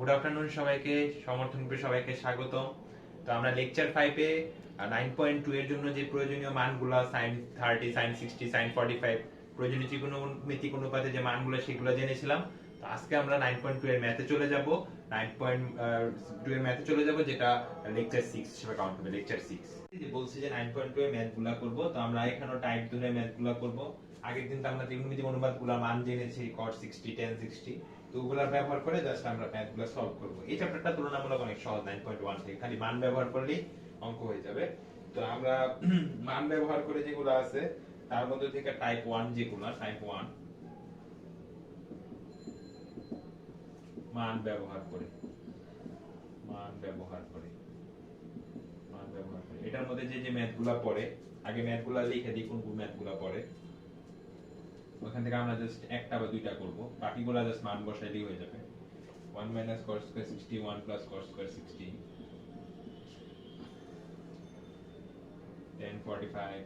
Good afternoon সবাইকে, সমর্থন গ্রুপে সবাইকে স্বাগতম। তো আমরা লেকচার 5 এ 9.2 এর জন্য যে প্রয়োজনীয় মানগুলো sin 30, sin 60, sin 45 প্রয়োজনীয় ত্রিকোণমিতিক অনুপাতে যে মানগুলো সেগুলো জেনেছিলাম। তো আজকে আমরা 9.2 এর ম্যাথে চলে যাব। 9.2 এর ম্যাথে চলে যাব, যেটা লেকচার 6 হিসেবে কাউন্ট হবে। লেকচার 6 যে বলছি যে 9.2 এর ম্যাথগুলো করব। তো আমরা এখানেও টাইপ ধরে ম্যাথগুলো করব। আগের দিন তো আমরা ত্রিকোণমিতিক অনুপাতগুলোর মান জেনেছি, cos 60, tan 60। তো ওগুলা ব্যবহার করে জাস্ট আমরা ম্যাথগুলো সলভ করব। এই চ্যাপ্টারটা তুলনামূলক অনেক সহজ। 9.1 থেকে খালি মান ব্যবহার করলেই অঙ্ক হয়ে যাবে। তো আমরা মান ব্যবহার করে যেগুলো আছে তার মধ্যে থেকে টাইপ 1 যেগুলো, টাইপ 1 মান ব্যবহার করে মান ব্যবহার করে মান ব্যবহার করে এটার মধ্যে যে যে ম্যাথগুলো পড়ে, আগে ম্যাথগুলো লিখে দিই কোন কোন ম্যাথগুলো পড়ে। ওখান থেকে আমরা জাস্ট একটা বা দুইটা করব, বাকিগুলো জাস্ট মান বসাইলেই হয়ে যাবে। 1 minus cos square 60, 1 plus cos square 60, tan 45,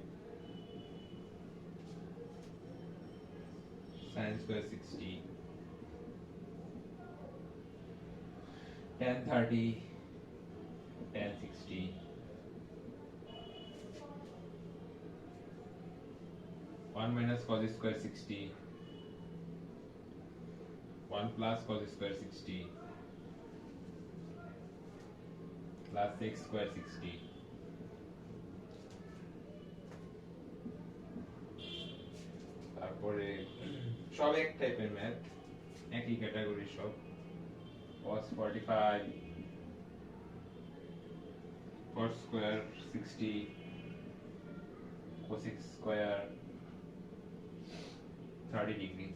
sin square 60, tan 30, tan 60, 1 minus cos square 60, 1 plus cos square 60, plus sec square 60, তারপরে সব এক টাইপের ম্যাথ, একই ক্যাটাগরি সব। cos 45, cos square 60, cosec square 30 degree.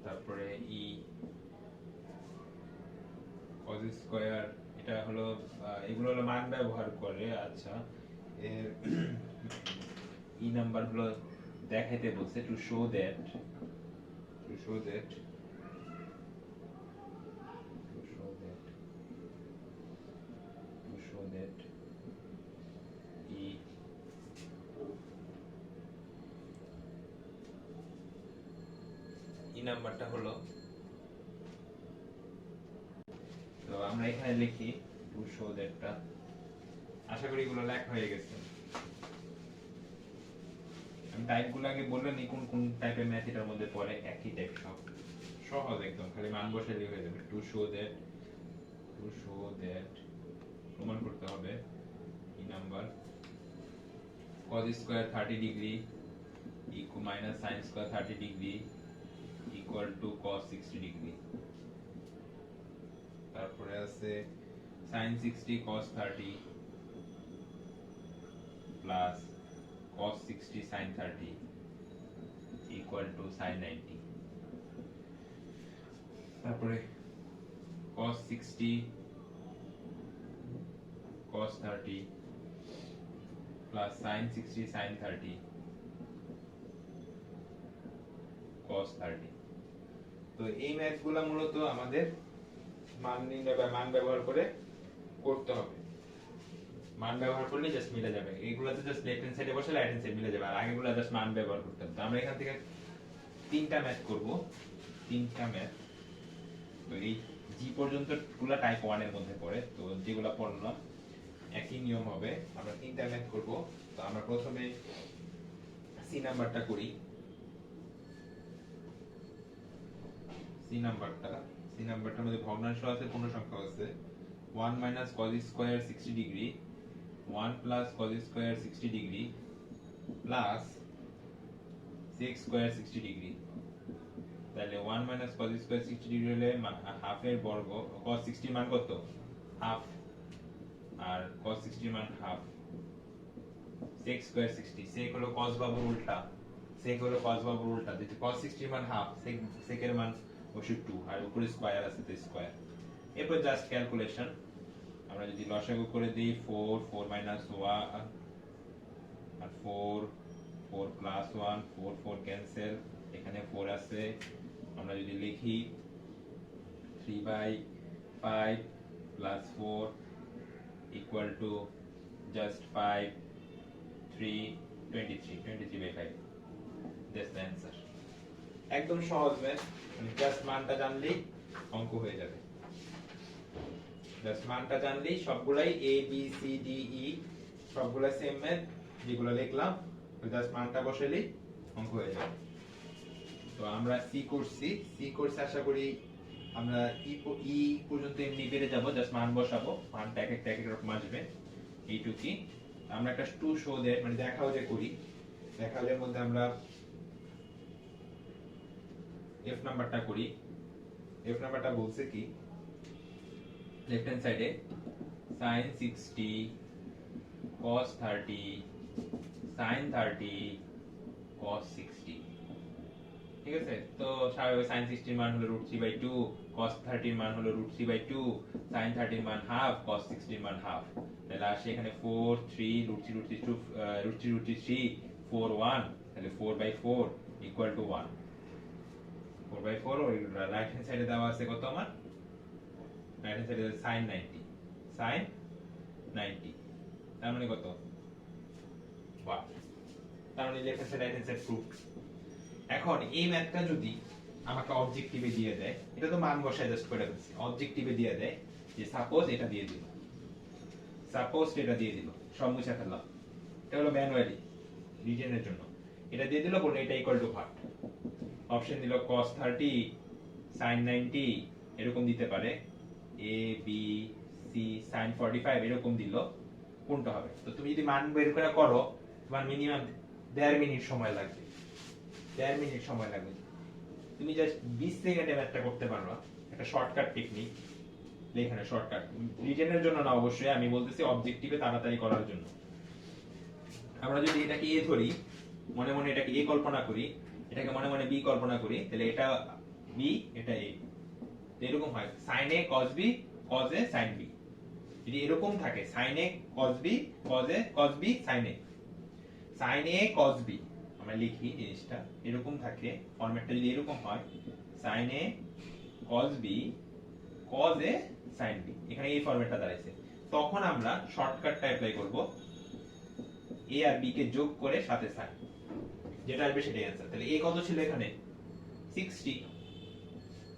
তারপরে ই cos স্কয়ার, এটা হলো এগুলো হলো মান ব্যবহার করে। আচ্ছা, এর ই নাম্বার গুলো দেখাইতে বলছে, to show that to show that to show that to show that ই ই নাম্বারটা হলো, তো আমরা এখানে লিখি টু শো দ্যাটটা। আশা করি এগুলো লেখা হয়ে গেছে। আমি টাইপগুলো আগে বললে নি কোন কোন টাইপের ম্যাথ এটার মধ্যে পড়ে। একই টাইপ, সব সহজ একদম, খালি মান বসালেই হয়ে যাবে। টু শো দ্যাট প্রমাণ করতে হবে এই number cos square 30 degree minus sin square 30 degree equal to cos 60 degree. তারপরে আছে sin 60 cos 30 plus cos 60 sin 30 equal to sin 90। তারপরে cos 60 cos 30 plus sin 60 sin 30 cos 30। তো এই ম্যাথগুলো মূলত আমাদের মান নির্ণয় বা মান ব্যবহার করে করতে হবে। মান ব্যবহার করলে জাস্ট মিলে যাবে। এইগুলোতে জাস্ট লেফট হ্যান্ড সাইডে বসে রাইট হ্যান্ড সাইড মিলে যাবে, আর আগেগুলো জাস্ট মান ব্যবহার করতে হবে। তো আমরা এখান থেকে তিনটা ম্যাথ করব, তিনটা ম্যাথ। তো এই জি পর্যন্ত গুলা টাইপ 1 এর মধ্যে পড়ে। তো যেগুলো পড়লাম একই নিয়ম হবে, আমরা তিনটা ম্যাথ করব। তো আমরা প্রথমে সি নাম্বারটা করি। সি নাম্বারটার মধ্যে ভগ্নাংশ আছে, পূর্ণ সংখ্যা আছে। 1 minus cos square 60 degree, 1 plus cos square 60 degree plus sec square 60 degree. তাহলে 1 minus cos square 60 ডিগ্রি হলে হাফ এর বর্গ, cos 60 মান কত? হাফ, আর cos 60 মান হাফ। sec square 60, sec হলো cos বাবুর উল্টা, sec হলো cos বাবুর উল্টা। যদি cos 60 মান হাফ, sec এর মান অবশ্যই 2, আর উপরে স্কয়ার আছে তো স্কয়ার। এরপর জাস্ট ক্যালকুলেশন। আমরা যদি লসাগু করে দিই 4 4 minus 1 আর 4 4 plus 1 4 4 ক্যান্সেল, এখানে 4 আছে। আমরা যদি লিখি 3/5 plus 4 equal to just 5 3 23 by 5. That's the answer. একদম সহজ ম্যাথ, মানে জাস্ট মানটা জানলেই অঙ্ক হয়ে যাবে। জাস্ট মানটা জানলেই সবগুলাই A B C D E সবগুলা সেম ম্যাথ, যেগুলো লিখলাম জাস্ট মানটা বসালেই অঙ্ক হয়ে যাবে। তো আমরা সি করছি, সি কোর্স আশা করি আমরা ই পর্যন্ত এমনি বেড়ে যাব, জাস্ট মান বসাবো, মানটা এক একটা এক এক রকম আসবে এইটুকি। আমরা একটা টু শো দেয় মানে দেখাও যে করি, দেখাওয়ের মধ্যে আমরা এফ নাম্বারটা করি। এফ নাম্বারটা বলছে কি লেফট হ্যান্ড সাইডে sin 60 cos 30 sin 30 cos 60, ঠিক আছে? তো স্বাভাবিক sin 60 এর মান হলো √3/2, cos 30 এর মান হলো √3/2, sin 30 এর মান হাফ, cos 60 এর মান হাফ। তাহলে আসে এখানে 4 3 √3 4 1, তাহলে 4/4 ইকুয়াল টু 1। 4/4 ওই রাইট হ্যান্ড সাইডে দেওয়া আছে কত আমার, রাইট হ্যান্ড সাইডে sin 90, sin 90 তার মানে কত 1, তার মানে left hand side right hand side proof. এখন এই ম্যাথটা যদি আমাকে অবজেক্টিভে দিয়ে দেয়, এটা তো মান বসায় জাস্ট করে দিচ্ছি, অবজেক্টিভে দিয়ে দেয় যে সাপোজ এটা দিয়ে দিল, সাপোজ এটা দিয়ে দিল, সব মুছে ফেললাম, এটা হলো ম্যানুয়ালি রিটেনের জন্য, এটা দিয়ে দিল বলে এটা ইকুয়াল টু ভাট, অপশন দিল cos 30 sin 90 এরকম দিতে পারে, a b c sin 45 এরকম দিল, কোনটা হবে? তো তুমি যদি মান বের করে করো তোমার মিনিমাম 1.5 মিনিট সময় লাগবে, 1.5 মিনিট সময় লাগবে। তুমি জাস্ট 20 সেকেন্ডে ম্যাথটা করতে পারবা, একটা শর্টকাট টেকনিক। এখানে শর্টকাট রিটেনের জন্য না, অবশ্যই আমি বলতেছি অবজেক্টিভে তাড়াতাড়ি করার জন্য। আমরা যদি এটাকে এ ধরি, মনে মনে এটাকে এ কল্পনা করি, এটাকে মনে মনে বি কল্পনা করি, তাহলে এটা বি এটা এ, এরকম হয় sin a cos b cos a sin b। যদি এরকম থাকে sin a cos b cos a cos b sin a, sin a cos b আমরা লিখি জিনিসটা এরকম থাকে, ফরম্যাটটা যদি এরকম হয় sin a cos b cos a sin b, এখানে এই ফরম্যাটটা দাঁড়াইছে, তখন আমরা শর্টকাটটা অ্যাপ্লাই করব, a আর b কে যোগ করে সাথে sin, যেটা আসবে সেটাই आंसर। তাহলে a কত ছিল এখানে 60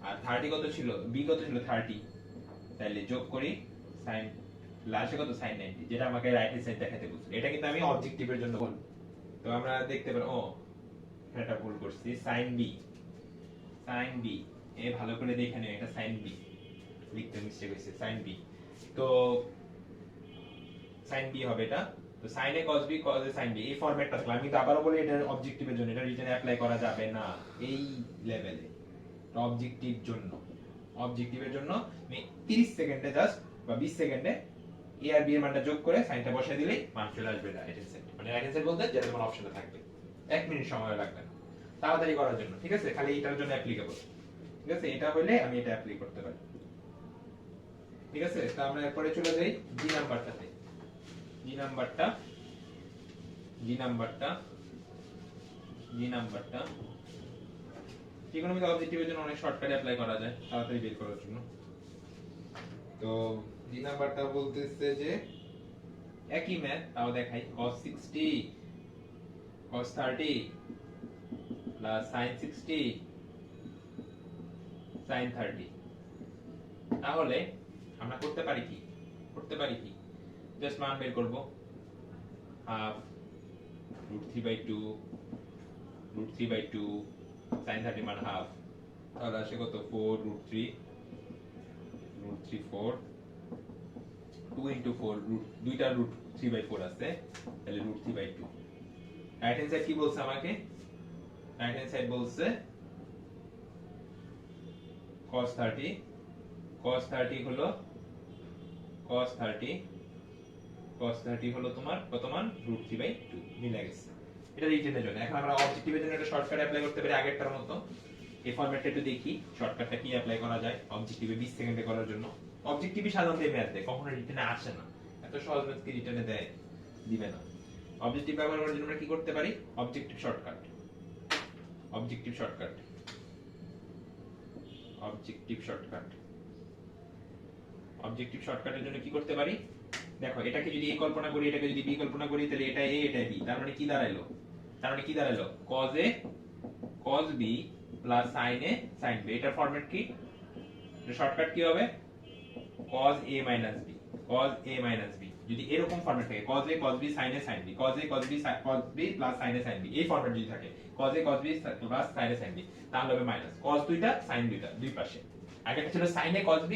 আর 30 কত ছিল, b কত ছিল 30, তাহলে যোগ করি sin লাস্টে কত sin 90, যেটা আমাকে রাইট হ্যান্ড সাইড দেখাতে বলছিল। এটা কিন্তু আমি অবজেক্টিভের জন্য বল, তো আমরা দেখতে পারো ও এটা ভুল করছি, sin b, sin b এ ভালো করে দেখে নিও, এটা sin b লিখতে মিস্টেক হয়েছে, sin b। তো sin b হবে এটা, তো sin a cos b cos a sin b এই ফরম্যাটটা থাকলে, আমি তো আবারও বলি এটা অবজেক্টিভের জন্য, এটা রিটেনে অ্যাপ্লাই করা যাবে না এই লেভেলে, অবজেক্টিভ জন্য, অবজেক্টিভের জন্য আমি 30 সেকেন্ডে জাস্ট বা 20 সেকেন্ডে এ আর বি এর মানটা যোগ করে সাইনটা বসায় দিলেই মান চলে আসবে রাইট হ্যান্ড সাইড, মানে রাইট হ্যান্ড সাইড বলতে যেটা তোমার অপশনে থাকবে। 1 মিনিট সময় লাগবে না তাড়াতাড়ি করার জন্য, ঠিক আছে? খালি এটার জন্য অ্যাপ্লিকেবল, ঠিক আছে? এটা হইলে আমি এটা অ্যাপ্লাই করতে পারি, ঠিক আছে? তো আমরা এরপরে চলে যাই জি নাম্বারটাতে। জি নাম্বারটা জি নাম্বারটা জি নাম্বারটা ট্রিগোনোমেট্রি অবজেক্টিভের জন্য অনেক শর্টকাট অ্যাপ্লাই করা যায় তাড়াতাড়ি বের করার জন্য। তো জি নাম্বারটা বলতেছে যে একই ম্যাথ, তাও দেখাই, cos 60 cos 30 plus sin 60 sin 30। তাহলে আমরা করতে পারি কি, জাস্ট মান বের করব, হাফ √3/2 sin 30 মান হাফ, তাহলে আসে কত 4 √3 4, 2 into 4 দুইটা √3/4 আছে, তাহলে √3/2। রাইট হ্যান্ড সাইড কি বলছে আমাকে, রাইট হ্যান্ড সাইড বলছে cos 30 হলো তোমার কত মান √3/2 মিলে গেছে, এটা রিটেনের জন্য। এখন আমরা অবজেক্টিভের জন্য একটা শর্টকাট অ্যাপ্লাই করতে পারি আগেরটার মতো, এই ফরম্যাটটা একটু দেখি শর্টকাটটা কি অ্যাপ্লাই করা যায় অবজেক্টিভে 20 সেকেন্ডে করার জন্য। অবজেক্টিভই সাধারণত এই ম্যাথ দেয়, কখনো রিটেনে আসে না, এত সহজ ম্যাথ কি রিটেনে দেয়, দিবে না। অবজেক্টিভ ব্যবহার করার জন্য আমরা কি করতে পারি, অবজেক্টিভ শর্টকাট অবজেক্টিভ শর্টকাটের জন্য কি করতে পারি, দেখো এটাকে যদি a কল্পনা করি, এটাকে যদি b কল্পনা করি, তাহলে এটা a এটা b, তার মানে কি দাঁড়ালো cos a cos b plus sin a sin b। এটার ফরম্যাট কি, শর্টকাট কি হবে, cos a minus b, cos a minus b। যদি এরকম ফরম্যাট থাকে cos a cos b sin a sin b, cos a cos b cos b plus sin a sin b, এই format যদি থাকে cos a cos b plus sin a sin b, তাহলে হবে minus cos দুইটা sin দুইটা দুই পাশে। আগে ছিল sin a cos b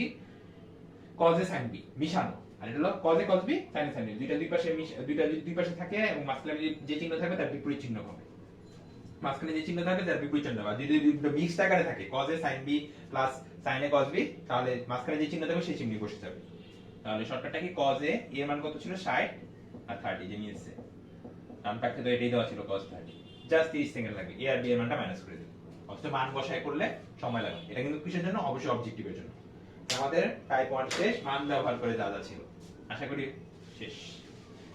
cos a sin b মিশানো, আর এটা হলো cos a cos b sin a sin b, দুইটা দুই পাশে দুইটা যদি দুই পাশে থাকে এবং মাঝখানে যে চিহ্ন থাকবে তার বিপরীত চিহ্ন হবে, মাঝখানে যে চিহ্ন থাকবে তার বিপরীত চিহ্ন হবে। যদি মিক্সড আকারে থাকে cos a sin b plus sin a cos b, তাহলে মাঝখানে যে চিহ্ন থাকবে সেই চিহ্নই বসে যাবে। তাহলে শর্টকাটটা কি, cos a এর মান কত ছিল 60 আর 30 যে মিলছে, ডান পাশে তো এটাই দেওয়া ছিল cos 30, জাস্ট 30 সেকেন্ড লাগে a আর b এর মানটা মাইনাস করে দিই, অথচ মান বসায় করলে সময় লাগে। এটা কিন্তু কিসের জন্য, অবশ্যই অবজেক্টিভের জন্য। আমাদের টাইপ 1 শেষ, মান ব্যবহার করে যা যা ছিল আশা করি শেষ।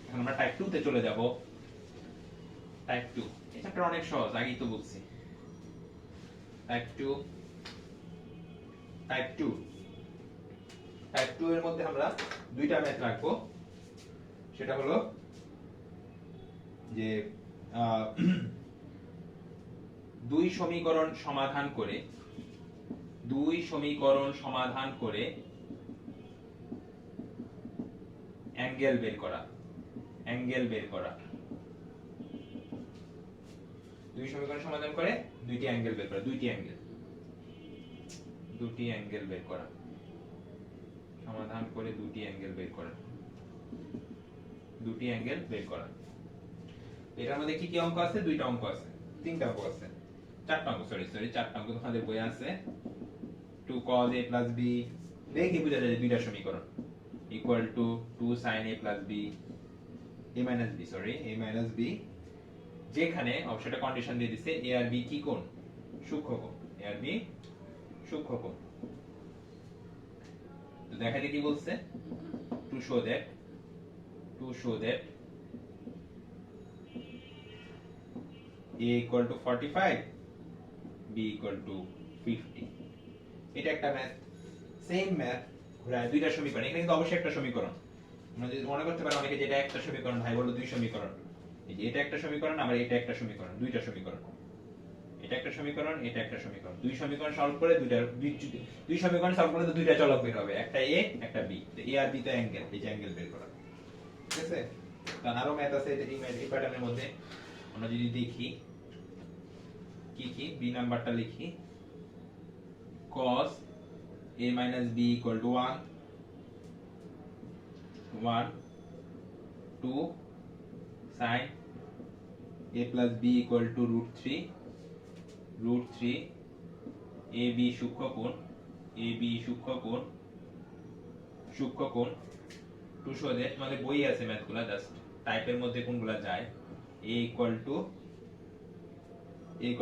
এখন আমরা টাইপ 2 তে চলে যাব। টাইপ 2 এই চ্যাপ্টার অনেক সহজ, আগেই তো বলছি। টাইপ 2 টাইপ 2 টাইপ 2 এর মধ্যে আমরা দুইটা ম্যাথ রাখবো। সেটা হলো যে দুই সমীকরণ সমাধান করে অ্যাঙ্গেল বের করা, দুই সমীকরণ সমাধান করে দুটি অ্যাঙ্গেল বের করা, দুটি অ্যাঙ্গেল বের করা, সমাধান করে দুটি অ্যাঙ্গেল বের করা। এটার মধ্যে কি কি অঙ্ক আছে, দুইটা অঙ্ক আছে, তিনটা অঙ্ক আছে, চারটা অঙ্ক, চারটা অঙ্ক তোমাদের বইয়ে আছে। 2 cos a plus b, দেখি বুঝা যায় দুইটা সমীকরণ, equal to 2 sin a plus b, a minus b, যেখানে অবশ্যই কন্ডিশন দিয়ে দিছে a আর b কি কোণ, সূক্ষ্মকোণ, তো দেখাতে কি বলছে, to show that a equal to 45, b equal to 50। এটা একটা ম্যাথ, সেম ম্যাথ ঘোরায় দুইটা সমীকরণ, এখানে কিন্তু অবশ্যই একটা সমীকরণ। আমরা যদি মনে করতে পারি অনেকে যেটা একটা সমীকরণ, ভাই বললো দুই সমীকরণ, এই যে এটা একটা সমীকরণ, আবার এটা একটা সমীকরণ, দুইটা সমীকরণ, এটা একটা সমীকরণ, এটা একটা সমীকরণ, দুই সমীকরণ সলভ করে দুই সমীকরণ সলভ করলে তো দুইটা চলক বের হবে, একটা a একটা b, তো a আর b তো অ্যাঙ্গেল, এই যে অ্যাঙ্গেল বের করা, ঠিক আছে। কারণ আরো ম্যাথ আছে এই প্যাটার্নের মধ্যে, আমরা যদি দেখি কি কি, বি নাম্বারটা লিখি, cos a minus b equal to 1, 2 sin a plus b equal to root 3, ab সূক্ষ্মকোণ, টু শো দ্যাট, আমাদের বই আছে ম্যাথগুলা, জাস্ট টাইপের মধ্যে কোনগুলা যায়, a equal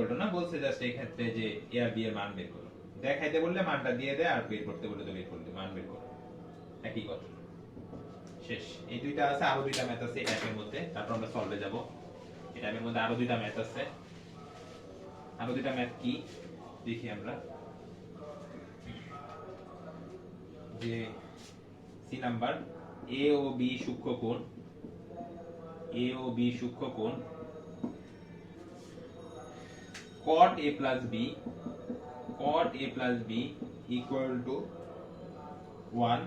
to না বলছে, জাস্ট এই ক্ষেত্রে যে a আর b এর মান বের করো, দেখাইতে বললে মানটা দিয়ে দেয়, আর বের করতে বললে তো বের করতে, মান বের করো, একই কথা, শেষ। এই দুইটা আছে, আরো দুইটা ম্যাথ আছে এই টাইপের মধ্যে, তারপর আমরা সলভে যাব। এই টাইপের মধ্যে আরো দুইটা ম্যাথ আছে, আরো দুইটা ম্যাথ কি দেখি আমরা, যে সি নাম্বার, a ও b সূক্ষ্মকোণ, cot a plus b equal to 1,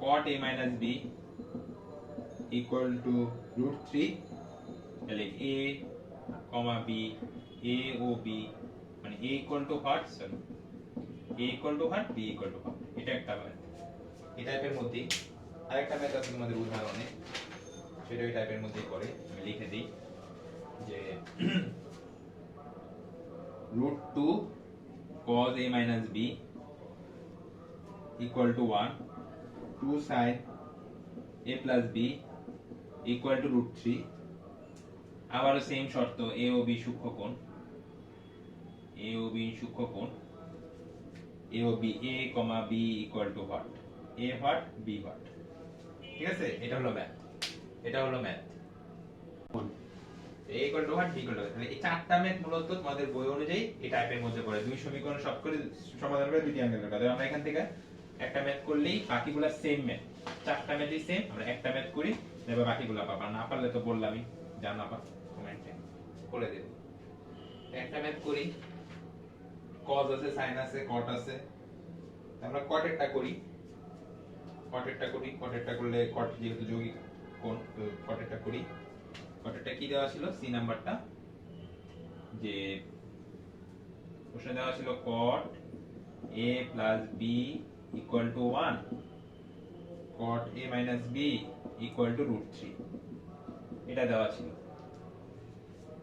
cot a minus b equal to root 3, তাহলে a, b, a ও b, মানে a equal to what, sorry, a equal to what, b equal to what, এটা একটা math. এই টাইপের মধ্যে আরেকটা math আছে তোমাদের উদাহরণে, সেটা এই টাইপের মধ্যেই পড়ে, আমি লিখে দিই যে root 2 cos a minus b equal to 1, 2 sin a plus b equal to root 3, আবারও সেম শর্ত, a ও b সূক্ষ্মকোণ, a ও b equal to what, a what, b what, ঠিক আছে। এটা হলো math, a equal to what, b equal to what, তাহলে এই চারটা ম্যাথ মূলত তোমাদের বই অনুযায়ী এই টাইপের মধ্যে পড়ে, দুই সমীকরণ সব করে সমাধান করে দুটি অ্যাঙ্গেল কাটা। আমরা এখান থেকে একটা ম্যাথ করলেই বাকিগুলো সেম ম্যাথ, চারটা ম্যাথই সেম, আমরা একটা ম্যাথ করি, তারপর বাকিগুলো পাবা, না পারলে তো বললামই, জানা পা কমেন্টে করে দেব। একটা ম্যাথ করি, cos আছে sin আছে cot আছে। আমরা কটেরটা করি, কটেরটা করলে cot যেহেতু যৌগিক কোণ, তো কটেরটা করি। কটেরটা কি দেওয়া ছিল, সি নাম্বারটা, যে প্রশ্নে দেওয়া ছিল cot a plus b equal to 1, cot a minus b equal to √3, এটা দেওয়া ছিল।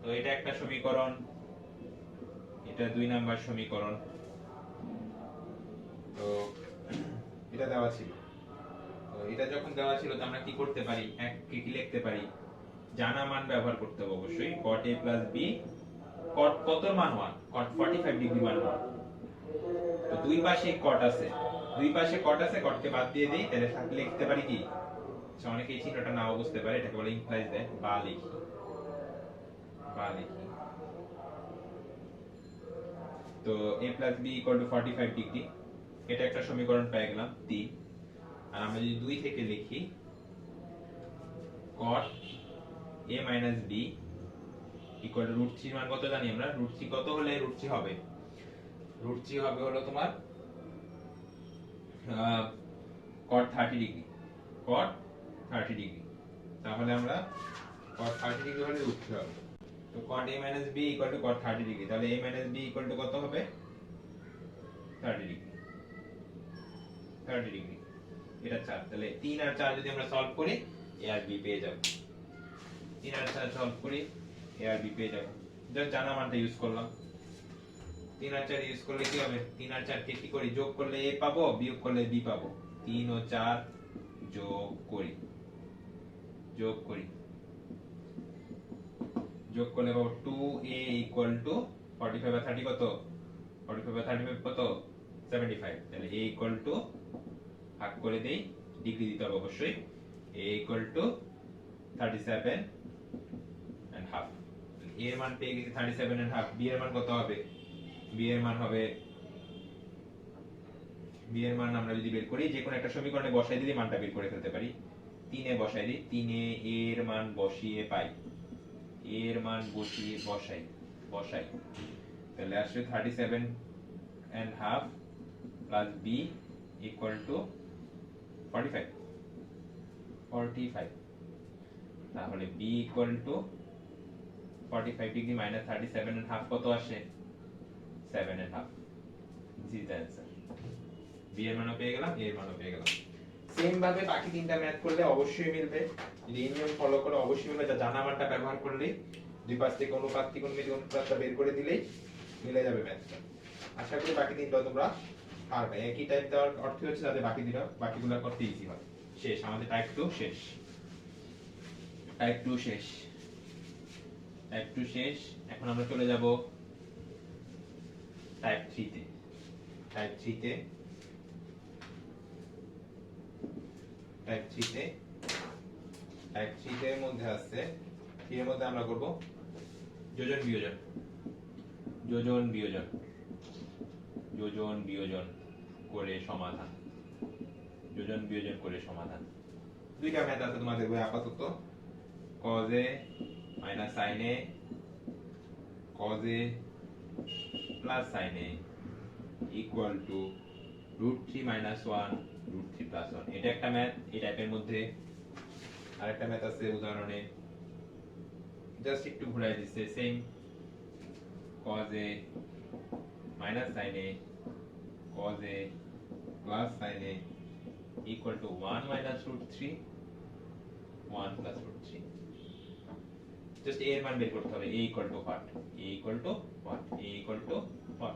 তো এটা একটা সমীকরণ, এটা 2 নাম্বার সমীকরণ। তো এটা দেওয়া ছিল, তো এটা যখন দেওয়া ছিল তো আমরা কি করতে পারি, কি লিখতে পারি, জানা মান ব্যবহার করতে হবে অবশ্যই। cot a plus b, cot কত মান 1, cot 45 ডিগ্রি মান 1। তো দুই পাশে cot আছে, cot কে বাদ দিয়ে দেই, তাহলে সাথে লিখতে পারি কি, অনেকে এই চিহ্নটা নাও বুঝতে পারে, এটাকে বলে ইমপ্লাইজ দ্যাট, বা লিখি। তো a plus b equal to 45 degree, এটা একটা সমীকরণ পেয়ে গেলাম 3। আর আমরা যদি 2 থেকে লিখি, cot a minus b equal to √3 মান কত জানি আমরা, √3 কত হলে √3 হবে, √3 হবে হলো তোমার cot 30 ডিগ্রি, cot 30 ডিগ্রি। তাহলে আমরা cot 30 ডিগ্রি হলে √3 হবে। তো cot a minus b equal to cot 30 degree, তাহলে a minus b equal to কত হবে, 30 ডিগ্রি, 30 ডিগ্রি। এটা 4, তাহলে 3 আর 4 যদি আমরা সলভ করি a আর b পেয়ে যাব। 3 আর 4 সলভ করি a আর b পেয়ে যাব, জাস্ট জানা মানটা ইউজ করলাম। 3 আর 4 ইউজ করলে কি হবে, 3 আর 4 কে কি করি, যোগ করলে a পাবো, বিয়োগ করলে b পাবো। 3 ও 4 যোগ করি, যোগ করলে পাবো 2a equal to 45 আর 30 কত, 45 আর 35 কত, 75। তাহলে a equal to, ভাগ করে দেই, ডিগ্রি দিতে হবে অবশ্যই, a equal to 37 and half। a এর মান পেয়ে গেছি 37 and half। b এর মান কত হবে, b এর মান আমরা যদি বের করি, যে কোনো একটা সমীকরণে বসাই দিলে মানটা বের করে ফেলতে পারি। 3 এ বসাই দিই, 3 এ a এর মান বসিয়ে পাই, a এর মান বসাই, তাহলে আসলে 37 and half plus b equal to 45। তাহলে b equal to 45 degree minus 37 and half কত আসে, 7 and half। This is the answer। b এর মানও পেয়ে গেলাম, a এর মানও পেয়ে গেলাম। সেম ভাবে বাকি তিনটা ম্যাথ করলে অবশ্যই মিলবে, যদি এই নিয়ম ফলো করে অবশ্যই মিলবে। যা জানা মানটা ব্যবহার করলে, দুই পাশ থেকে অনুপাতটা বের করে দিলেই মিলে যাবে ম্যাথটা। আশা করি বাকি তিনটাও তোমরা পারবে। একই টাইপ দেওয়ার অর্থ হচ্ছে যাতে বাকিগুলো করতে ইজি হয়। শেষ, আমাদের টাইপ 2 শেষ, টাইপ 2 শেষ। এখন আমরা চলে যাব টাইপ 3 তে। টাইপ 3 এর মধ্যে আছে, 3 এর মধ্যে আমরা করব যোজন বিয়োজন করে সমাধান। দুইটা ম্যাথ আছে তোমাদের বই আপাতত, cos a minus sin a, cos a plus sin a equal to √3 minus 1 √3 plus 1। এটা একটা ম্যাথ। এই টাইপের মধ্যে আরেকটা ম্যাথ আছে উদাহরণে, জাস্ট একটু ঘুরাই দিচ্ছে, same cos a minus sin a, cos a plus sin a equal to 1 minus √3 1 plus √3। Just a এর মান বের করতে হবে, a equal to what,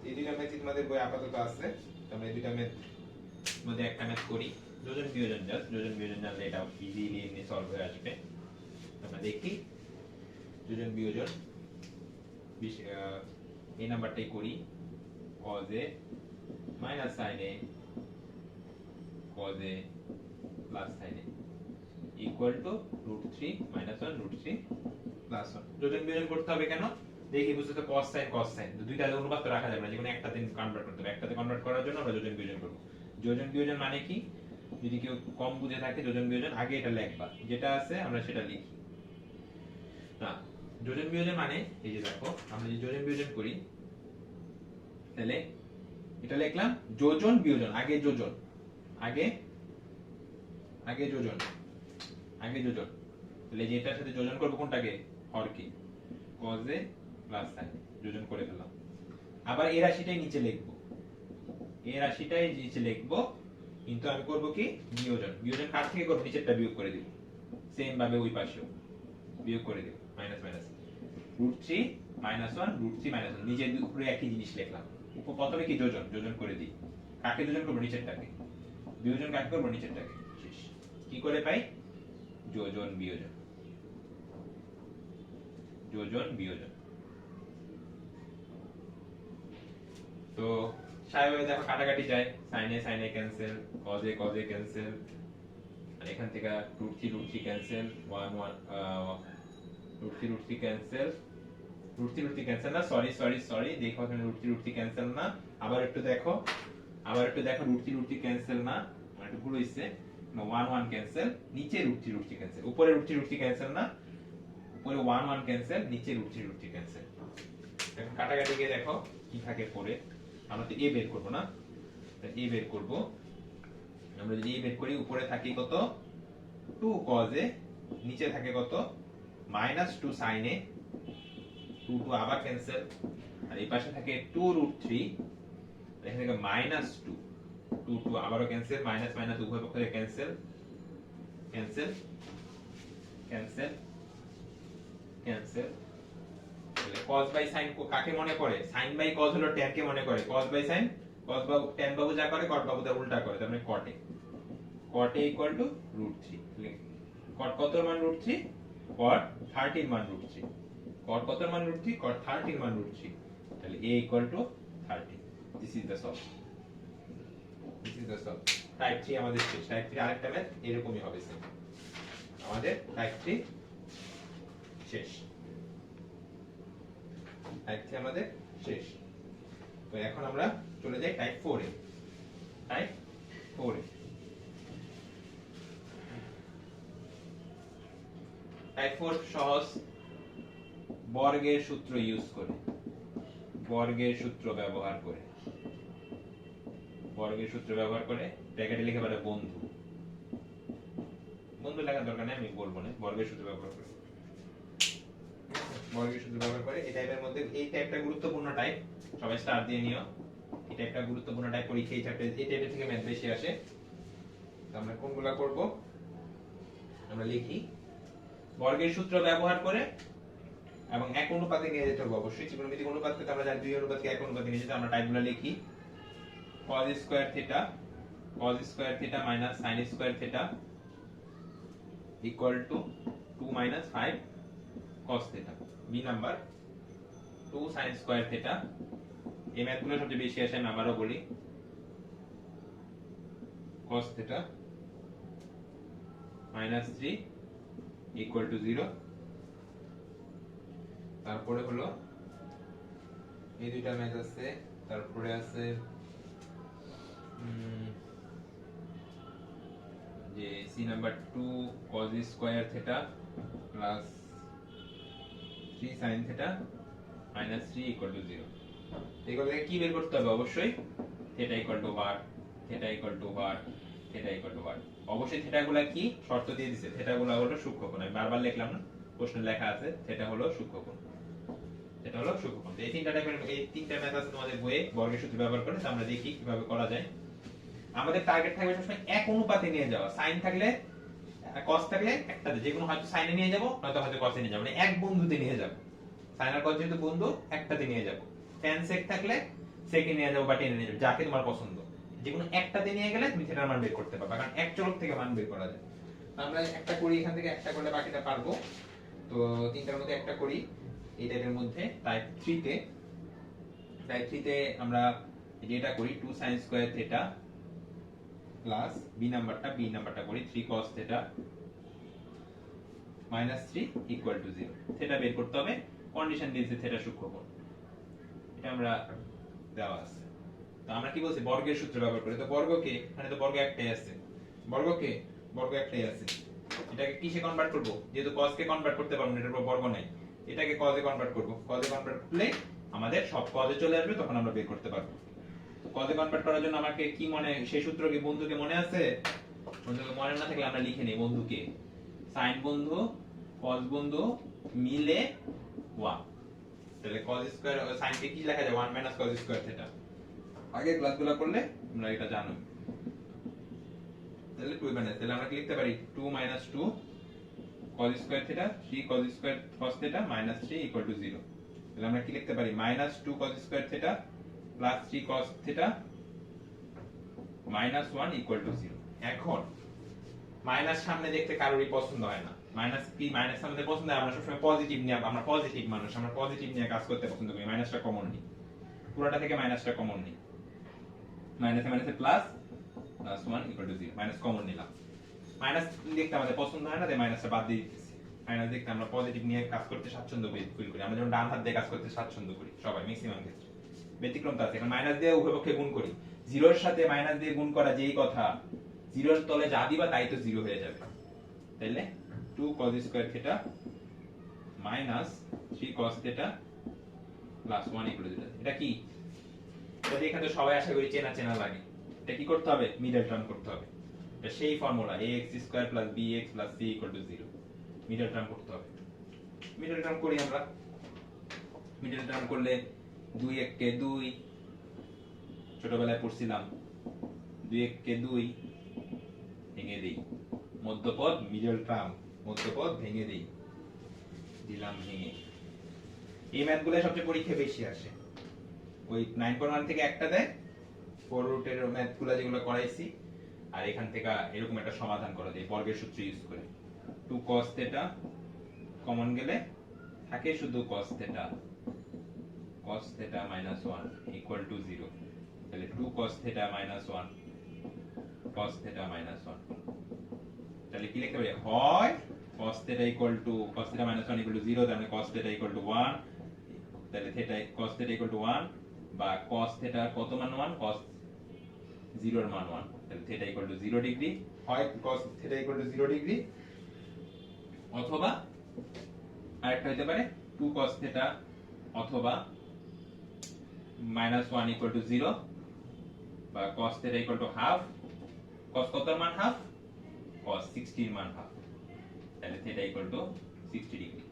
এই দুইটা ম্যাথ তোমাদের বই আপাতত আছে। আমরা এই দুইটা ম্যাথ মধ্যে একটা ম্যাথ করি, যোজন বিয়োজন জানলে এটা ইজিলি এমনি সলভ হয়ে আসবে। আমরা দেখি যোজন বিয়োজন, এই নাম্বারটাই করি, cos a minus sin a, cos a plus sin a equal to √3 minus 1 √3 plus 1। যোজন বিয়োজন করতে হবে কেন দেখি, বুঝতে তো cos sin, দুইটা অনুপাত তো রাখা যাবে না, যে কোনো একটাতে কনভার্ট করতে হবে। একটাতে কনভার্ট করার জন্য আমরা যোজন বিয়োজন করব। যোজন বিয়োজন মানে কি, যদি কেউ কম বুঝে থাকে, যোজন বিয়োজন আগে এটা লিখবা, যেটা আছে আমরা সেটা লিখি না। যোজন বিয়োজন মানে এই যে দেখো আমরা যে যোজন বিয়োজন করি তাহলে এটা লিখলাম যোজন বিয়োজন, আগে যোজন, আগে আগে যোজন, আগে যোজন, তাহলে যে এটার সাথে যোজন করব কোনটাকে, হরকে, cos a প্লাস sin যোজন করে ফেললাম। আবার এই রাশিটাই নিচে লিখব, এই রাশিটাই নিচে লিখব, কিন্তু আমি করব কি বিয়োজন। বিয়োজন কার থেকে করব, নিচেরটা বিয়োগ করে দিব, সেম ভাবে ওই পাশেও বিয়োগ করে দিব, মাইনাস মাইনাস √3 -1 √3 -1, নিচের উপরে একই জিনিস লিখলাম। প্রথমে কি যোজন, যোজন করে দিই, কাকে যোজন করব, নিচেরটাকে, বিয়োজন কাকে করব, নিচেরটাকে, শেষ। কি করে পাই, যোজন বিয়োজন, যোজন বিয়োজন। তো স্বাভাবিকভাবে দেখো কাটাকাটি যায়, সাইনে সাইনে ক্যান্সেল, কজে কজে ক্যান্সেল, আর এখান থেকে √3 √3 ক্যান্সেল, 1 1 √3 √3 ক্যান্সেল, √3 √3 ক্যান্সেল না, সরি সরি সরি, দেখো এখানে √3 √3 ক্যান্সেল না, আবার একটু দেখো, আবার একটু দেখো, √3 √3 ক্যান্সেল না, মানে একটু ভুল হইছে, 1 1 ক্যান্সেল, নিচে √3 √3 ক্যান্সেল, উপরে √3 √3 ক্যান্সেল না, উপরে 1 1 ক্যান্সেল, নিচে √3 √3 ক্যান্সেল। এখন কাটাকাটি গিয়ে দেখো কি থাকে পরে, আমরা তো a বের করব না, তাহলে a বের করব। আমরা যদি a বের করি, উপরে থাকে কত 2 cos a, নিচে থাকে কত -2 sin a, 2 2 আবার ক্যান্সেল, আর এই পাশে থাকে 2 √3, এখানে থেকে -2 2 2 আবারও ক্যান্সেল, মাইনাস মাইনাস উভয় পক্ষ থেকে ক্যান্সেল, ক্যান্সেল ক্যান্সেল ক্যান্সেল। তাহলে cos বাই sin কাকে মনে করে, sin বাই cos হলো tan কে মনে করে, cos by sin cos Babu tan বাবু যা করে cot বাবু তার উল্টা করে, তার মানে cot a, cot a √3, cot কত মান √3, cot 30 মান √3, cot কত মান √3, cot 30 মান √3, তাহলে a 30। This is the solve, this is the solve. Type 3 আমাদের শেষ। টাইপ 3 আরেকটা ম্যাথ এরকমই হবে সেম, আমাদের টাইপ 3 শেষ, টাইপ 3 আমাদের শেষ। তো এখন আমরা চলে যাই টাইপ 4 এ। টাইপ 4 এ, টাইপ 4 সহজ, বর্গের সূত্র ইউজ করে, বর্গের সূত্র ব্যবহার করে, বর্গের সূত্র ব্যবহার করে, ব্র্যাকেটে লিখে পারে বন্ধু, বন্ধু লেখার দরকার নেই, আমি বলবো না, বর্গের সূত্র ব্যবহার করে, বর্গের সূত্র ব্যবহার করে। এই টাইপের মধ্যে এই টাইপটা গুরুত্বপূর্ণ টাইপ, সবাই স্টার দিয়ে নিও, এই টাইপটা গুরুত্বপূর্ণ টাইপ, পরীক্ষায় এই টাইপের থেকে ম্যাথ বেশি আসে। তো আমরা কোনগুলা করব, আমরা লিখি বর্গের সূত্র ব্যবহার করে এবং এক অনুপাতে নিয়ে যেতে হবে, অবশ্যই ত্রিকোণমিতিক অনুপাত থেকে আমরা জানি 2 অনুপাতকে এক অনুপাতে নিয়ে যেতে, আমরা টাইপগুলো লিখি cos স্কয়ার থিটা, cos স্কয়ার থিটা মাইনাস sin স্কয়ার থিটা ইকুয়াল টু 2 - 5 cos থিটা। বি নাম্বার 2 sin স্কয়ার থিটা, এই ম্যাথগুলো সবচেয়ে বেশি আসে, আমি আবারও বলি cos থিটা -3 ইকুয়াল টু 0। তারপরে হলো এই দুইটা ম্যাথ আছে, তারপরে আছে যে C number 2 cos square theta plus 3 sin থিটা -3 ইকুয়াল টু 0। এগুলো থেকে কি বের করতে হবে, অবশ্যই থিটা ইকুয়াল টু বার, থিটা ইকুয়াল টু বার, থিটা ইকুয়াল টু বার। অবশ্যই থিটাগুলো কি শর্ত দিয়ে দিয়েছে, থিটাগুলো হলো সূক্ষ্মকোণ, আমি বারবার লিখলাম না, প্রশ্নে লেখা আছে থিটা হলো সূক্ষ্মকোণ, এটা হলো সূক্ষ্মকোণ। এই তিনটা টাইপের, এই তিনটা ম্যাথ আছে তোমাদের বইয়ে বর্গের সূত্র ব্যবহার করে, আমরা দেখি কিভাবে করা যায়। আমাদের টার্গেট থাকবে সবসময় এক অনুপাতে নিয়ে যাওয়া, সাইন থাকলে cos থাকলে একটাতে, যে কোনো হয়তো সাইনে নিয়ে যাব, নয়তো হয়তো cos এ নিয়ে যাব, মানে এক বন্ধুতে নিয়ে যাব, সাইন আর cos যেহেতু বন্ধু, একটাতে নিয়ে যাব। tan sec থাকলে sec এ নিয়ে যাব বা tan এ নিয়ে যাব, যাকে তোমার পছন্দ, যে কোনো একটাতে নিয়ে গেলে তুমি থিটার মান বের করতে পারবে, কারণ এক চলক থেকে মান বের করা যায়। আমরা একটা করি, এখান থেকে একটা করলে বাকিটা পারবো। তো তিনটার মধ্যে একটা করি, এই টাইপের মধ্যে টাইপ 3 তে, টাইপ 3 তে আমরা যেটা করি 2 sin square theta plus B নাম্বারটা করি 3 cos থিটা -3 ইকুয়াল টু 0। থিটা বের করতে হবে, কন্ডিশন দিয়েছে থিটা সূক্ষ্মকোণ, এটা আমরা দেওয়া আছে। তো আমরা কি বলছি, বর্গের সূত্র ব্যবহার করি। তো বর্গকে, মানে তো বর্গ একটাই আছে, বর্গ একটাই আছে, এটাকে কিসে কনভার্ট করব, যেহেতু cos কে কনভার্ট করতে পারবো না, এটার উপর বর্গ নাই, এটাকে কজে কনভার্ট করব, কজে কনভার্ট করলে আমাদের সব কজে চলে আসবে, তখন আমরা বের করতে পারবো। তো কজে কনভার্ট করার জন্য আমাকে কি মনে, সেই সূত্র কি বন্ধুকে মনে আছে? বন্ধুকে মনে না থাকলে আমরা লিখে নেই বন্ধুকে sin বন্ধু cos বন্ধু মিলে 1। তাহলে cos স্কয়ার sin কে কি লেখা যায় 1 cos স্কয়ার থিটা। আগে ক্লাসগুলো করলে তোমরা এটা জানো। তাহলে 2 বানাই, তাহলে আমরা কি লিখতে পারি 2 2 cos square theta 3 cos square cos থিটা -3 0। তাহলে আমরা কি লিখতে পারি -2 cos square theta 3 cos theta -1 0। এখন মাইনাস সামনে দেখতে কারোরই পছন্দ হয় না। মাইনাস কি, মাইনাস আমাদের পছন্দ হয়, আমরা সবসময় পজিটিভ নিয়ে, আমরা পজিটিভ মানুষ, আমরা পজিটিভ নিয়ে কাজ করতে পছন্দ করি। মাইনাসটা কমন নিই, পুরোটা থেকে মাইনাসটা কমন নিই, মাইনাসে মাইনাসে প্লাস 1 0, মাইনাস কমন নিলাম। মাইনাস দেখতে আমাদের পছন্দ হয় না, তাই মাইনাসটা বাদ দিয়ে দিতেছি। মাইনাস দেখতে আমরা পজিটিভ নিয়ে কাজ করতে স্বাচ্ছন্দ্য ফিল করি, আমরা যেমন ডান হাত দিয়ে কাজ করতে স্বাচ্ছন্দ্য করি সবাই, ম্যাক্সিমাম ক্ষেত্রে। ব্যতিক্রম তো আছে, এখন মাইনাস দিয়ে উভয় পক্ষে গুণ করি, জিরোর সাথে মাইনাস দিয়ে গুণ করা যেই কথা, জিরোর তলে যা দিবা তাই তো জিরো হয়ে যাবে। তাইলে 2 cos square theta -3 cos theta +1 0। এটা কি, এটা দেখে তো সবাই আশা করি চেনা চেনা লাগে। এটা কি করতে হবে, মিডল টার্ম করতে হবে। এটা সেই formula ax² + bx + c = 0, middle term করতে হবে। মিডল টার্ম করি আমরা। মিডল টার্ম করলে 2 1 কে 2, ছোটবেলায় পড়ছিলাম 2 1 কে 2 ভেঙে দেই, মধ্যপদ মিডল টার্ম, মধ্যপদ ভেঙে দেই, দিলাম ভেঙে। এই ম্যাথগুলো সবচেয়ে পরীক্ষায় বেশি আসে, ওই 9.1 থেকে একটা দেয়, 4 রুটের ম্যাথগুলো যেগুলো করাইছি, আর এখান থেকে এরকম একটা সমাধান করা যায় বর্গের সূত্র ইউজ করে। 2 cos থিটা কমন গেলে থাকে শুধু cos থিটা -1 0। তাহলে 2 cos থিটা -1 cos থিটা -1। তাহলে কি লিখতে পারি, হয় cos থিটা cos থিটা -1 0, তাহলে cos থিটা 1, তাহলে থিটা cos থিটা 1, বা cos থিটা কত মান 1, cos 0 এর মান 1, তাহলে থিটা 0 ডিগ্রি, হয় cos থিটা 0 ডিগ্রি, অথবা আরেকটা হতে পারে 2 cos থিটা অথবা -1 0, বা cos থিটা হাফ, cos কত মান হাফ, cos 60 এর মান হাফ, তাহলে theta 60 degree.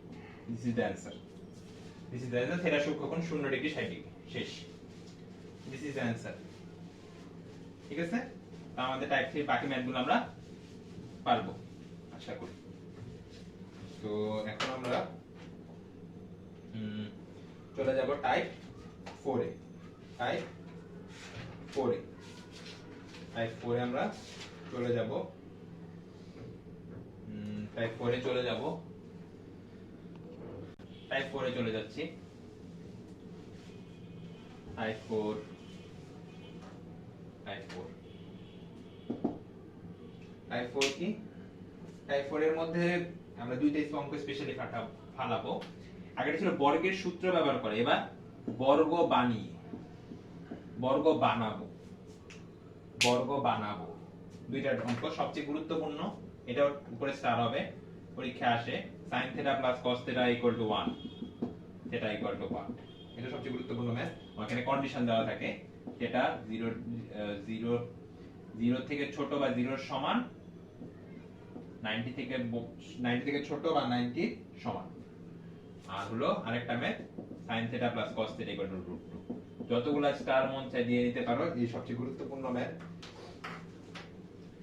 This is the answer, this is the answer. Theta সূক্ষ্মকোণ 0 ডিগ্রি 60 ডিগ্রি, শেষ। This is the answer. ঠিক আছে, তো আমাদের টাইপ 3 বাকি ম্যাথগুলো আমরা পারবো আশা করি। তো এখন আমরা চলে যাব টাইপ 4 এ। টাইপ 4 এ, টাইপ 4 এ আমরা চলে যাব। টাইপ 4 এ চলে যাব, টাইপ 4 এ চলে যাচ্ছি। টাইপ 4, টাইপ 4, টাইপ 4 কি, টাইপ 4 এর মধ্যে আমরা দুইটা অঙ্ক স্পেশালি ফালাবো। আগেটা ছিল বর্গের সূত্র ব্যবহার করে, এবার বর্গ বানিয়ে, বর্গ বানাবো, বর্গ বানাবো। দুইটা অঙ্ক সবচেয়ে গুরুত্বপূর্ণ, এটা উপরে স্টার হবে, পরীক্ষা আসে sin θ + cos θ = 1, θ = 1। এটা সবচেয়ে গুরুত্বপূর্ণ ম্যাথ। ওখানে কন্ডিশন দেওয়া থাকে, এটা 0 থেকে ছোট বা 0 এর সমান, 90 থেকে ছোট বা 90 সমান। আর হলো আরেকটা ম্যাথ sin θ + cos θ = √2। যতগুলা স্টার মন চাই দিয়ে নিতে পারো, এই সবচেয়ে গুরুত্বপূর্ণ ম্যাথ।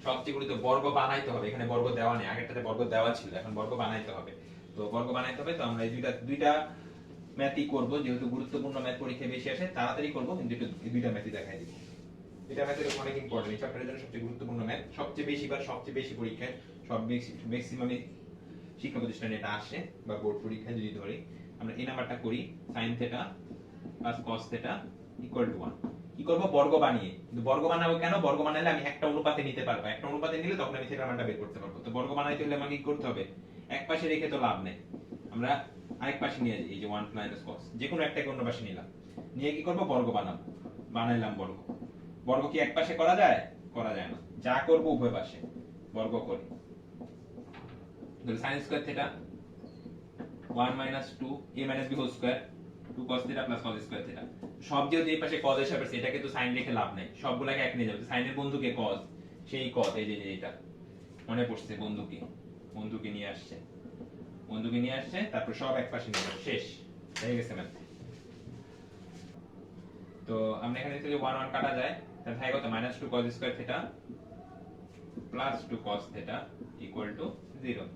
সবচেয়ে গুরুত্ব, বর্গ বানাইতে হবে, এখানে বর্গ দেওয়া নেই, আগেরটাতে বর্গ দেওয়া ছিল, এখন বর্গ বানাইতে হবে। তো বর্গ বানাইতে হবে, তো আমরা এই দুইটা ম্যাথই করব, যেহেতু গুরুত্বপূর্ণ ম্যাথ পরীক্ষায় বেশি আসে, তাড়াতাড়ি করব, কিন্তু এই দুইটা ম্যাথই দেখাই দিব। এটা ম্যাথের অনেক ইম্পর্টেন্ট, এই চ্যাপ্টারের জন্য সবচেয়ে গুরুত্বপূর্ণ ম্যাথ, সবচেয়ে বেশি পরীক্ষায়, সব ম্যাক্সিমাম শিক্ষা প্রতিষ্ঠানে এটা আসে, বা বোর্ড পরীক্ষায় যদি ধরি। আমরা এই নাম্বারটা করি sin θ + cos θ = 1। কি করব, বর্গ বানিয়ে। কিন্তু বর্গ বানাবো কেন, বর্গ বানালে আমি একটা অনুপাতে নিতে পারবো, একটা অনুপাতে নিলে তখন আমি থিটার মানটা বের করতে পারবো। তো বর্গ বানাইতে হলে আমাকে কি করতে হবে, এক পাশে রেখে তো লাভ নেই, আমরা আরেক পাশে নিয়ে যাই, এই যে 1 - cos, যে কোনো একটাকে অন্য পাশে নিলাম, নিয়ে কি করব, বর্গ বানাবো। বানাইলাম বর্গ। বর্গ কি এক পাশে করা যায়, করা যায় না, যা করব উভয় পাশে বর্গ করি। তাহলে sin² θ 1 minus 2 a minus b whole square 2 cos theta plus cos square theta সব যেহেতু এই পাশে cos এসে পড়ছে এটাকে তো sin রেখে লাভ নাই সবগুলোকে এক নিয়ে যাবে sin এর বন্ধুকে cos সেই cos এই যে এটা মনে পড়ছে বন্ধুকে নিয়ে আসছে তারপর সব এক পাশে নিয়ে যাবে শেষ হয়ে গেছে ম্যাথ তো আমরা এখানে যদি 1 1 কাটা যায় তাহলে থাকে কত -2 cos square theta plus 2 cos theta equal to 0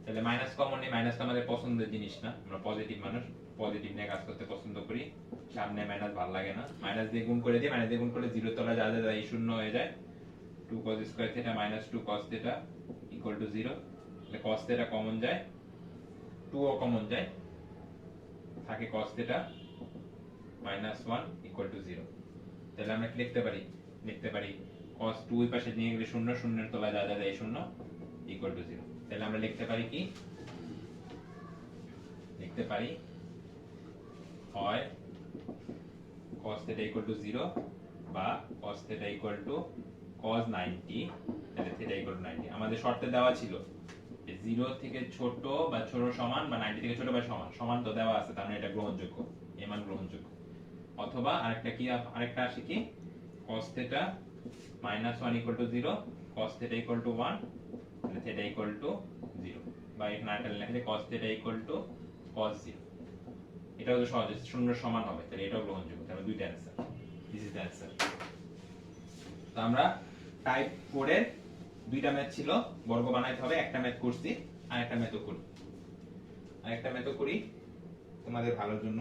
তাহলে মাইনাস কমন নেই মাইনাস তো আমাদের পছন্দের জিনিস না আমরা পজিটিভ মানুষ পজিটিভ নিয়ে কাজ করতে পছন্দ করি সামনে মাইনাস ভালো লাগে না মাইনাস দিয়ে গুণ করে দিই মাইনাস দিয়ে গুণ করলে 0 তলা যা যায় এই শূন্য হয়ে যায় 2 cos square theta -2 cos theta equal to 0 তাহলে cos theta কমন যায় 2 ও কমন যায় থাকে cos theta -1 equal to 0 তাহলে আমরা কি লিখতে পারি cos 2 এই পাশে নিয়ে গেলে 0 শূন্যের তলায় যা যায় এই 0 equal to 0 তাহলে আমরা লিখতে পারি কি হয় cos theta equal to 0 বা cos theta equal to cos 90 তাহলে theta equal to 90 আমাদের শর্তে দেওয়া ছিল যে 0 থেকে ছোট বা ছোট সমান বা 90 থেকে ছোট বা সমান তো দেওয়া আছে তার মানে এটা গ্রহণযোগ্য এই মান গ্রহণযোগ্য অথবা আরেকটা আসে কি cos theta -1 equal to 0 cos theta equal to 1 তাহলে theta equal to 0 বা এখানে আরেকটা লেখা যায় cos theta equal to cos 0 এটাও তো সহজ শূন্য সমান হবে তাহলে এটাও গ্রহণযোগ্য তাহলে দুইটা answer this is the answer তো আমরা টাইপ 4 এর দুইটা ম্যাথ ছিল বর্গ বানাইতে হবে একটা ম্যাথ করছি আর একটা ম্যাথও করি তোমাদের ভালোর জন্য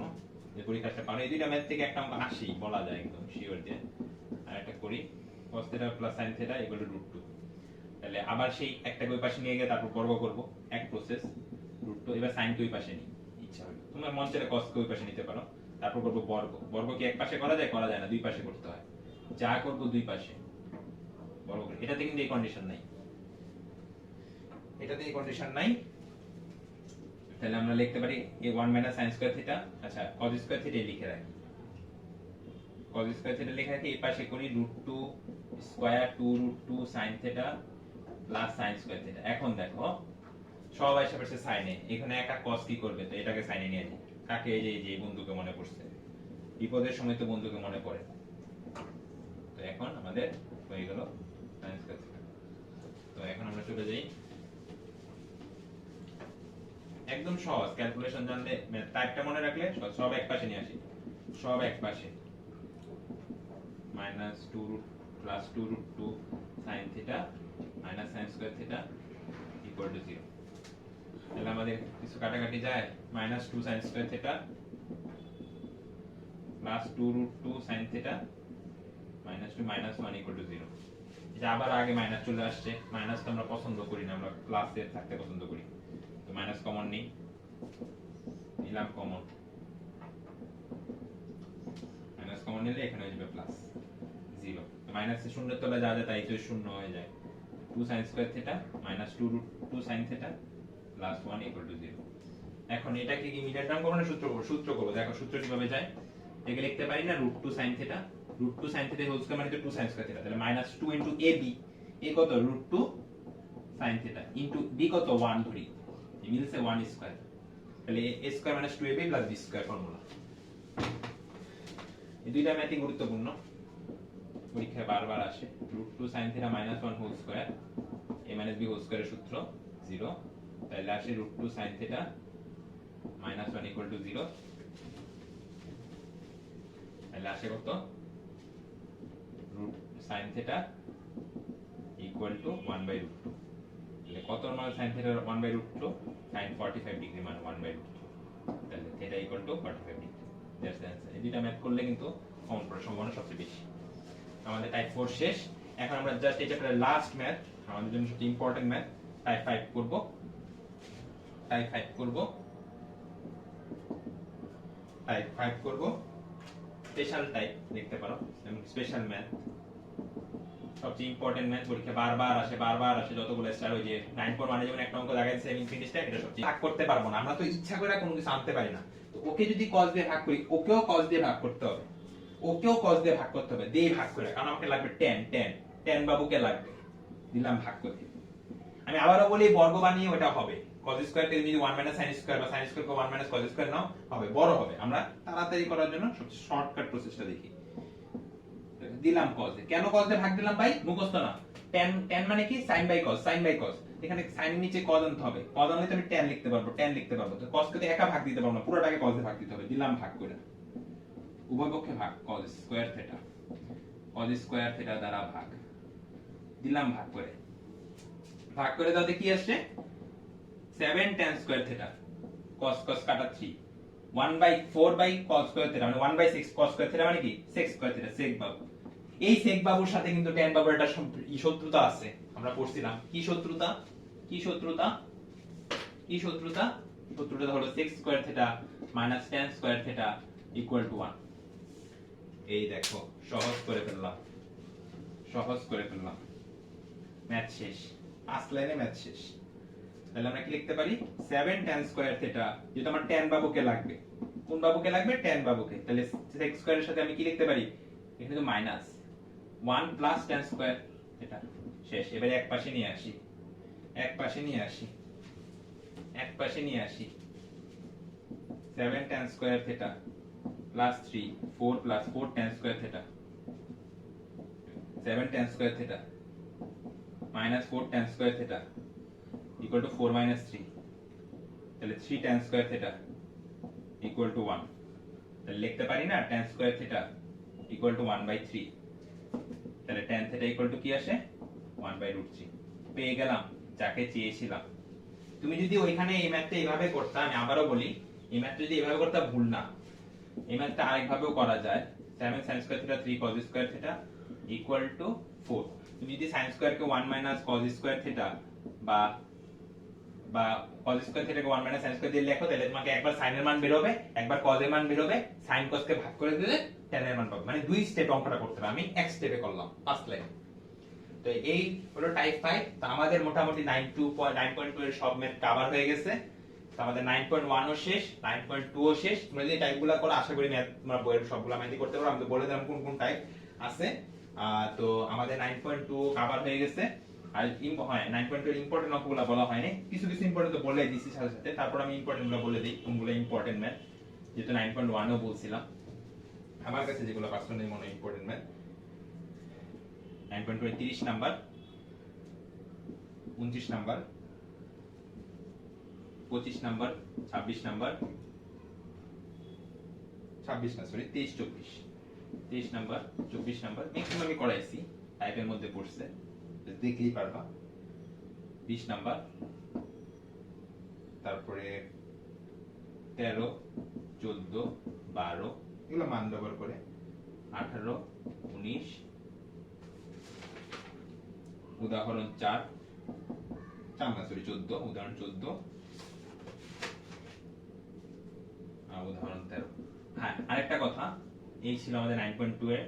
যে পরীক্ষাটা কারণ এই দুইটা ম্যাথ থেকে একটা অঙ্ক আসি বলা যায় একদম শিওর যে আর একটা করি cos theta plus sin theta equal to √2 তাহলে আবার সেই একটাকে ওই পাশে নিয়ে গিয়ে তারপর বর্গ করব এক প্রসেস √2 এবার sin কে ওই পাশে নিই ইচ্ছা হলো তোমরা মন চাইলে cos কে ওই পাশে নিতে পারো তারপর করব বর্গ কি এক পাশে করা যায় না দুই পাশে করতে হয় যা করব দুই পাশে বর্গ করি এটাতে কিন্তু এই কন্ডিশন নাই তাহলে আমরা লিখতে পারি a1 sin square theta আচ্ছা cos square theta লিখে রাখি cos square theta লিখে রাখি এই পাশে করি √2 square 2 sin theta plus sin square theta এখন দেখো সব আশেপাশে সাইনে এখানে একা cos কি করবে তো এটাকে সাইনে নিয়ে যাই কাকে এই যে বন্ধুকে মনে পড়ছে বিপদের সময় তো বন্ধুকে মনে পড়ে তো এখন আমাদের হয়ে গেল sin square theta তো এখন আমরা চলে যাই একদম সহজ ক্যালকুলেশন জানলে টাইপটা মনে রাখলে সব এক পাশে নিয়ে আসি সব এক পাশে -2 plus 2√2 sin theta minus sin square theta equal to 0 তাহলে আমাদের কিছু কাটাকাটি যায় -2 sin square theta plus 2√2 sin theta -2 -1 equal to 0 এটা আবার আগে মাইনাস চলে আসছে মাইনাস তো আমরা পছন্দ করি না আমরা প্লাসে থাকতে পছন্দ করি তো মাইনাস কমন নিলাম কমন মাইনাস কমন নিলে এখানে হয়ে যাবে প্লাস 0 তো মাইনাস এর শূন্যের তলায় যা যায় তাই তো শূন্য হয়ে যায় 2 sin square theta -2 sin theta plus 1 equal to 0 এখন এটাকে কি মিডল টার্ম করব না সূত্র করব দেখো সূত্র কিভাবে যায় একে লিখতে পারি না √2 sin theta √2 sin theta whole square মানে তো 2 sin square theta তাহলে -2 into ab a কত √2 sin theta into b কত 1 ধরি মিলছে 1 স্কয়ার তাহলে a square - 2ab + b square formula এই দুইটা ম্যাথই গুরুত্বপূর্ণ পরীক্ষায় বারবার আসে √2 sin theta -1 whole square a - b whole স্কয়ারের সূত্র 0 তাহলে আসে √2 sin theta -1 equal to 0 তাহলে আসে কত sin theta equal to 1/√2 তাহলে কত মান sin theta 1/√2 sin 45 ডিগ্রি মানে 1/√2 তাহলে theta equal to 45 degree that's the answer এই দুইটা ম্যাথ করলে কিন্তু কমন পড়ার সম্ভাবনা সবচেয়ে বেশি আমাদের টাইপ 4 শেষ এখন আমরা জাস্ট এই চ্যাপ্টারের লাস্ট ম্যাথ আমাদের জন্য সবচেয়ে ইম্পর্টেন্ট ম্যাথ টাইপ 5 করব স্পেশাল টাইপ দেখতে পারো স্পেশাল ম্যাথ সবচেয়ে ইম্পর্টেন্ট ম্যাথ পরীক্ষা বারবার আসে যতগুলো স্টার ওই যে 9 মানে যেমন একটা অঙ্ক দেখাইছে ইনফিনিটিটা এটা সবচেয়ে ভাগ করতে পারবো না আমরা তো ইচ্ছা করে কোনো কিছু আনতে পারি না তো ওকে যদি cos দিয়ে ভাগ করি ওকেও cos দিয়ে ভাগ করতে হবে দিয়ে ভাগ করে কারণ আমাকে লাগবে tan বাবুকে লাগবে দিলাম ভাগ করে আমি আবারও বলি বর্গ বানিয়ে ওটা হবে cos স্কয়ার কে যদি 1 sin স্কয়ার বা sin স্কয়ার কে 1 cos স্কয়ার নাও হবে বড় হবে। আমরা তাড়াতাড়ি করার জন্য সবচেয়ে শর্টকাট প্রসেসটা দেখি। দিলাম cos এ, কেন cos এ ভাগ দিলাম ভাই? মুখস্থ না। tan মানে কি? sin by cos। এখানে sin এর নিচে cos আনতে হবে, cos আনলে তো আমি tan লিখতে পারবো, তো cos কে তো একা ভাগ দিতে পারবো না, পুরোটাকে cos এ ভাগ দিতে হবে। দিলাম ভাগ করে, উভয় পক্ষে ভাগ, cos স্কয়ার থিটা দ্বারা ভাগ দিলাম ভাগ করে তাতে কি আসছে? 7 tan স্কয়ার থিটা, cos কাটা 3, 1/4 cos স্কয়ার থিটা মানে 1/6 cos স্কয়ার থিটা মানে কি? sec স্কয়ার থিটা, sec বাবু। এই sec বাবুর সাথে কিন্তু tan বাবুর একটা শত্রুতা আছে, আমরা পড়ছিলাম। কি শত্রুতা? শত্রুতা হলো sec square theta tan square theta = 1। এই দেখো, সহজ করে ফেললাম। ম্যাথ শেষ, 5 লাইনে ম্যাথ শেষ। তাহলে আমরা কি লিখতে পারি? 7 tan স্কয়ার থিটা, যেটা আমার tan বাবুকে লাগবে। কোন বাবুকে লাগবে? tan বাবুকে। তাহলে sec স্কয়ারের সাথে আমি কি লিখতে পারি? এখানে তো মাইনাস 1 tan স্কয়ার থিটা। শেষ। এবারে এক পাশে নিয়ে আসি। 7 tan square theta plus 3 4 tan square theta, 7 tan square theta minus 4 tan square theta equal to 4 minus 3, তাহলে 3 tan square theta equal to 1। তাহলে লিখতে পারি না tan square theta equal to 1/3। তাহলে tan থিটা equal to কি আসে? 1/√3। পেয়ে গেলাম যাকে চেয়েছিলাম। তুমি যদি ওইখানে এই ম্যাথটা এইভাবে করতে, আমি আবারও বলি, এই ম্যাথটা যদি এইভাবে করতে ভুল না। এই ম্যাথটা আরেকভাবেও করা যায়। 7 sin square theta 3 cos square theta equal to 4। তুমি যদি sin স্কয়ার কে 1 cos স্কয়ার থিটা বা cos স্কয়ার থিটাকে 1 sin স্কয়ার দিয়ে লেখো, তাহলে তোমাকে একবার sin এর মান বের হবে, একবার cos এর মান বের হবে, sin cos কে ভাগ করে দিলে tan এর মান পাবে। মানে দুই স্টেপ অঙ্কটা করতে হবে। আমি এক স্টেপে করলাম, 5 লাইন। তো এই হলো টাইপ 5। তো আমাদের মোটামুটি 9.2 এর সব ম্যাথ কভার হয়ে গেছে। তো আমাদের 9.1 ও শেষ, 9.2 ও শেষ। তোমরা যদি টাইপগুলো করো, আশা করি ম্যাথ তোমরা বইয়ের সবগুলো ম্যাথই করতে পারো। আমি তো বলে দিলাম কোন কোন টাইপ আছে। তো আমাদের 9.2 কভার হয়ে গেছে। আর 9.2 এর ইম্পর্টেন্ট অঙ্কগুলো বলা হয়নি, কিছু ইম্পর্টেন্ট তো বলে দিয়েছি সাথে সাথে। তারপর আমি ইম্পর্টেন্ট গুলো বলে দিই কোনগুলো ইম্পর্টেন্ট ম্যাথ, যেহেতু 9.1 ও বলছিলাম। আমার কাছে যেগুলো পার্সোনালি মনে হয় ইম্পর্টেন্ট ম্যাথ, 9.2 এর 30 number, 29 number, 25 number, 26 number, 23 number, 24 number maximum আমি করাইছি, টাইপের মধ্যে পড়ছে, দেখলেই পারবা। 20 নাম্বার, তারপরে 13, 14, 12 এগুলো মান ব্যবহার করে, 18, 19, উদাহরণ 4 না সরি 14, উদাহরণ 14, উদাহরণ 13। হ্যাঁ, আরেকটা কথা, এই ছিল আমাদের 9.2 এর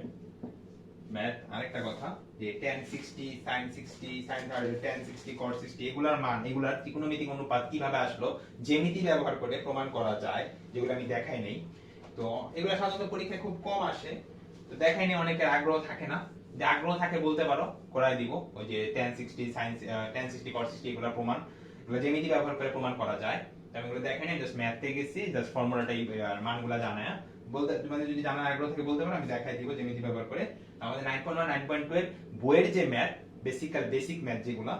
ম্যাথ। আরেকটা কথা যে tan 60 sin 60 sin 30 tan 60 cos 60 এগুলার মান, এগুলার ত্রিকোণমিতিক অনুপাত কিভাবে আসলো, জ্যামিতি ব্যবহার করে প্রমাণ করা যায়, যেগুলো আমি দেখাই নাই। তো এগুলো সাধারণত পরীক্ষায় খুব কম আসে, তো দেখাই নাই, অনেকের আগ্রহ থাকে না। যে আগ্রহ থাকে বলতে পারো, করাই দিব। ওই যে tan 60 sin tan 60 cos 60 এগুলোর প্রমাণ, এগুলো জ্যামিতি ব্যবহার করে প্রমাণ করা যায়। আমি এগুলো দেখাই নাই, জাস্ট ম্যাথে গেছি, জাস্ট ফর্মুলাটাই মানগুলো জানায় বলতে, তোমাদের যদি জানার আগ্রহ থাকে বলতে পারো, আমি দেখাই দিব জ্যামিতি ব্যবহার করে। আমাদের 9.1 9.2 এর বইয়ের যে ম্যাথ, বেসিক ম্যাথ যেগুলো,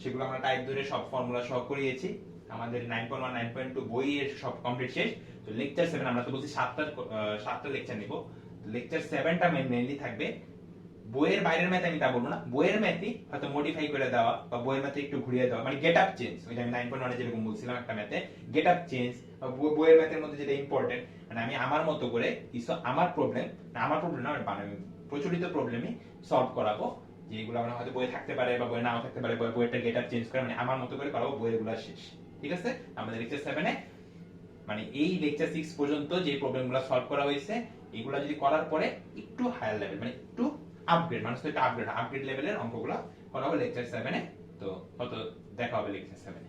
সেগুলো আমরা টাইপ ধরে সব ফর্মুলা সহ করিয়েছি। আমাদের 9.1 9.2 বইয়ের সব কমপ্লিট শেষ। তো লেকচার 7 আমরা তো বলছি 7টা লেকচার নিব। লেকচার 7টা মেইনলি থাকবে বইয়ের বাইরের ম্যাথ, আমি তা বলবো না, বইয়ের ম্যাথই হয়তো মডিফাই করে দেওয়া বা বইয়ের ম্যাথে একটু ঘুরিয়ে দেওয়া, মানে গেট আপ চেঞ্জ। ওই যে আমি 9.1 এ যেরকম বলছিলাম একটা ম্যাথে গেট আপ চেঞ্জ, বইয়ের ম্যাথের মধ্যে যেটা ইম্পর্টেন্ট, মানে আমি আমার মতো করে কিছু আমার প্রবলেম না, প্রচলিত প্রবলেমই সলভ করাবো, যেগুলো আমরা হয়তো বইয়ে থাকতে পারে বা বইয়ে নাও থাকতে পারে, বইয়েরটা গেট আপ চেঞ্জ করে মানে আমার মতো করে করাবো, বইয়েরগুলো শেষ। ঠিক আছে? আমাদের লেকচার 7 এ মানে এই লেকচার 6 পর্যন্ত যে প্রবলেমগুলো সলভ করা হয়েছে, এগুলো যদি করার পরে একটু হায়ার লেভেল, মানে একটু আপগ্রেড, মানুষ তো একটা আপগ্রেড লেভেলের অঙ্কগুলো করাবো লেকচার 7 এ। তো কত দেখা হবে লেকচার 7 এ।